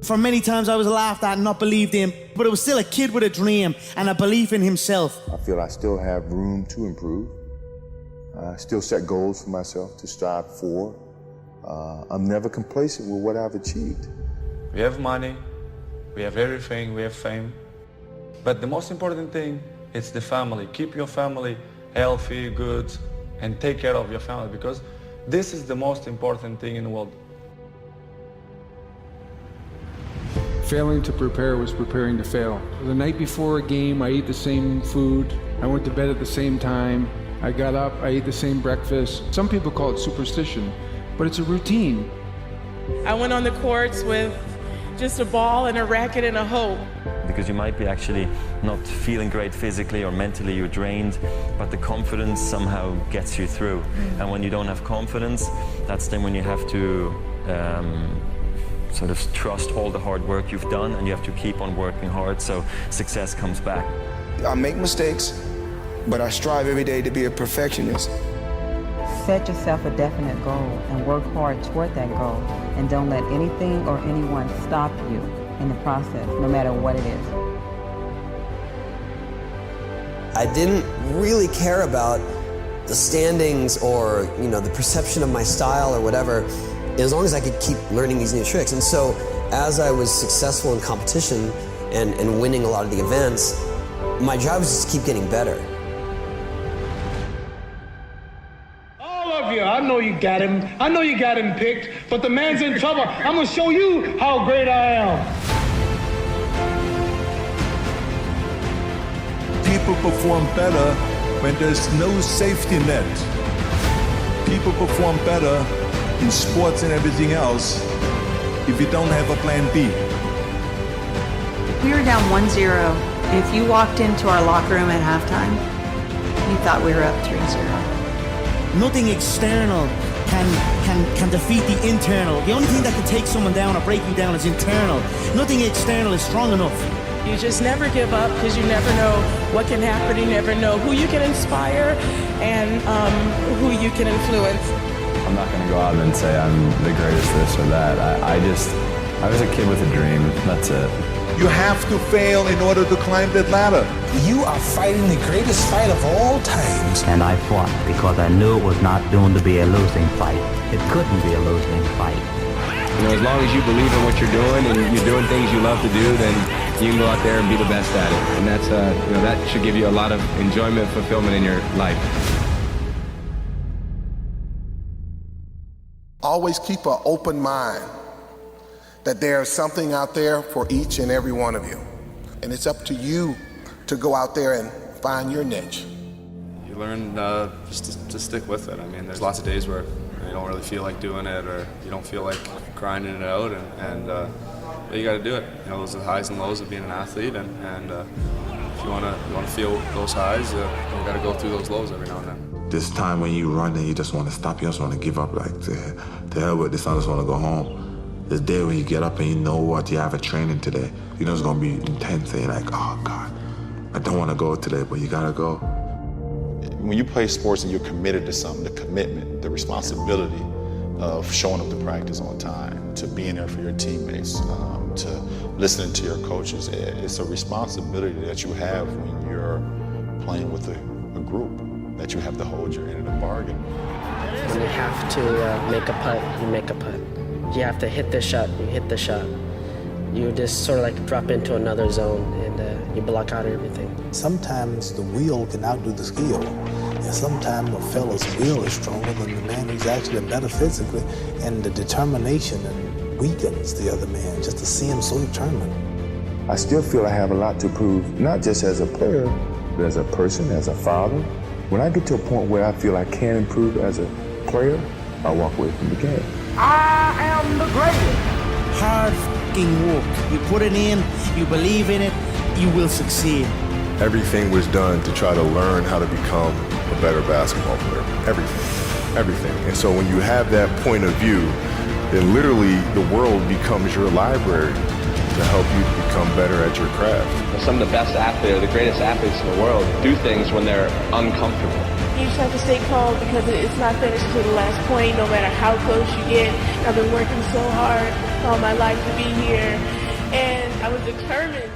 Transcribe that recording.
For many times I was laughed at and not believed in, but it was still a kid with a dream and a belief in himself. I feel I still have room to improve. I still set goals for myself to strive for. I'm never complacent with what I've achieved. We have money, we have everything, we have fame. But the most important thing is the family. Keep your family healthy, good, and take care of your family, because this is the most important thing in the world. Failing to prepare was preparing to fail. The night before a game, I ate the same food. I went to bed at the same time. I got up, I ate the same breakfast. Some people call it superstition, but it's a routine. I went on the courts with just a ball and a racket and a hope. Because you might be actually not feeling great physically or mentally, you're drained, but the confidence somehow gets you through. And when you don't have confidence, that's then when you have to sort of trust all the hard work you've done, and you have to keep on working hard so success comes back. I make mistakes, but I strive every day to be a perfectionist. Set yourself a definite goal and work hard toward that goal, and don't let anything or anyone stop you in the process, no matter what it is. I didn't really care about the standings or, the perception of my style or whatever, as long as I could keep learning these new tricks. And so as I was successful in competition and winning a lot of the events, my job was just to keep getting better. All of you, I know you got him. I know you got him picked, but the man's in trouble. I'm gonna show you how great I am. People perform better when there's no safety net. People perform better in sports and everything else if you don't have a plan B. We were down 1-0. If you walked into our locker room at halftime, you thought we were up 3-0. Nothing external can defeat the internal. The only thing that can take someone down or break you down is internal. Nothing external is strong enough. You just never give up, because you never know what can happen. You never know who you can inspire and who you can influence. I'm not going to go out and say I'm the greatest this or that. I was a kid with a dream. That's it. You have to fail in order to climb that ladder. You are fighting the greatest fight of all times. And I fought because I knew it was not doomed to be a losing fight. It couldn't be a losing fight. As long as you believe in what you're doing and you're doing things you love to do, then you can go out there and be the best at it. And that's, that should give you a lot of enjoyment, fulfillment in your life. Always keep an open mind that there's something out there for each and every one of you. And it's up to you to go out there and find your niche. You learn just to stick with it. I mean, there's lots of days where you don't really feel like doing it, or you don't feel like grinding it out, and but you got to do it. Those are the highs and lows of being an athlete, and if you want to feel those highs, you got to go through those lows every now and then. This time when you run and you just want to stop, you just want to give up, like, to hell with this, I just want to go home. This day when you get up and you know what you have a training today, you know it's going to be intense, and you're like, oh God, I don't want to go today, but you got to go. When you play sports and you're committed to something, the commitment, the responsibility of showing up to practice on time, to being there for your teammates, to listening to your coaches, it's a responsibility that you have when you're playing with a group, that you have to hold your end of the bargain. When you have to make a putt, you make a putt. You have to hit the shot, you hit the shot. You just sort of like drop into another zone, and you block out everything. Sometimes the will can outdo the skill. And sometimes a fella's will is stronger than the man who's actually better physically, and the determination and weakens the other man just to see him so determined. I still feel I have a lot to prove, not just as a player, but as a person, as a father. When I get to a point where I feel I can improve as a player, I walk away from the game. I am the greatest. Hard fucking work. You put it in, you believe in it, you will succeed. Everything was done to try to learn how to become a better basketball player. Everything. And so when you have that point of view, then literally the world becomes your library to help you become better at your craft. Some of the best athletes, or the greatest athletes in the world, do things when they're uncomfortable. You just have to stay calm, because it's not finished to the last point, no matter how close you get. I've been working so hard all my life to be here, and I was determined